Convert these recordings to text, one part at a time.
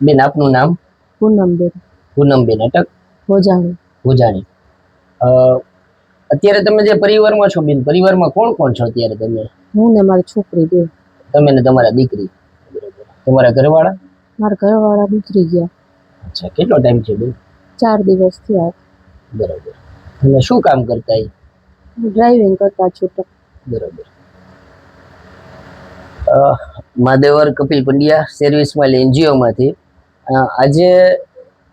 બેન આપનું નામ? પૂનમબેન પૂનમબેન અટક ભોજાણી. ભોજાણી. અત્યારે તમે જે પરિવારમાં છો બેન, પરિવારમાં કોણ કોણ છો અત્યારે તમે? હું ને મારી છોકરી બે. તમે ને તમારા દીકરી. તમારા ઘરવાળા? મારા ઘરવાળા નીકળી ગયા. અચ્છા, કેટલો ટાઈમ છે બેન? 4 દિવસ થયા. બરાબર. તમે શું કામ કરતા? ડ્રાઇવિંગ કરતા છૂટક. બરાબર. માદેવર કપિલ પંડ્યા સર્વિસમાં એનજીઓ માંથી આજે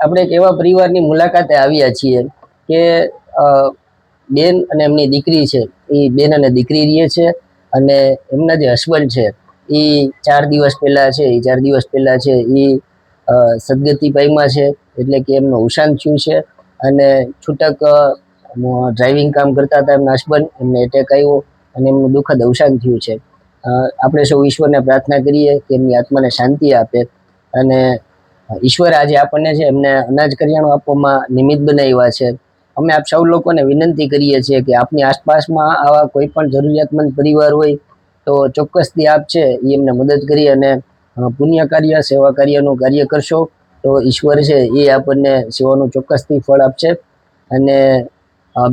આપણે એક એવા પરિવારની મુલાકાતે આવ્યા છીએ કે બેન અને એમની દીકરી છે, એ બેન અને દીકરી રહે છે, અને એમના જે હસબન્ડ છે એ 4 દિવસ પહેલા છે, એ સદગતિ પામ્યા છે, એટલે કે એમનું અવસાન થયું છે. અને છૂટક ડ્રાઇવિંગ કામ કરતા હતા એમના હસબન્ડ, એમને એટેક આવ્યો અને એમનું દુઃખદ અવસાન થયું છે. આપણે સૌ ઈશ્વરને પ્રાર્થના કરીએ કે એમની આત્માને શાંતિ આપે. અને ઈશ્વર આજે આપણને છે એમને અનાજ કરિયાણું આપવામાં નિમિત્ત બનાવ્યા છે. અમે આપ સૌ લોકોને વિનંતી કરીએ છીએ કે આપની આસપાસમાં આવા કોઈ પણ જરૂરિયાતમંદ પરિવાર હોય તો ચોક્કસથી આપ છે એ એમને મદદ કરી અને પુણ્ય કાર્ય, સેવા કાર્યનું કાર્ય કરશો તો ઈશ્વર છે એ આપણને સેવાનું ચોક્કસથી ફળ આપશે. અને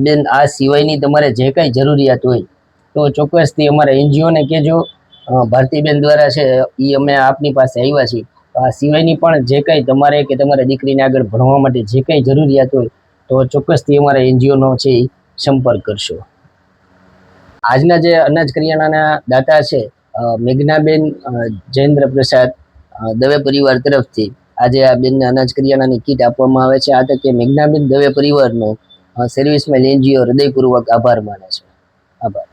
બેન, આ સિવાયની તમારે જે કાંઈ જરૂરિયાત હોય તો ચોક્કસથી અમારા એનજીઓને કહેજો. ભારતીબેન દ્વારા છે એ અમે આપની પાસે આવ્યા છીએ. આ સિવાયની પણ જે કંઈ તમારે કે તમારા દીકરીને આગળ ભણવા માટે જે કંઈ જરૂરિયાત હોય તો ચોક્કસથી અમારા એનજીઓનો છે એ સંપર્ક કરશો. આજના જે અનાજ કરિયાણાના દાતા છે મેઘનાબેન જયેન્દ્ર પ્રસાદ દવે પરિવાર તરફથી આજે આ બેનને અનાજ કરિયાણાની કીટ આપવામાં આવે છે. આ તકે મેઘનાબેન દવે પરિવારનો સર્વિસમેન એનજીઓ હૃદયપૂર્વક આભાર માને છે. આભાર.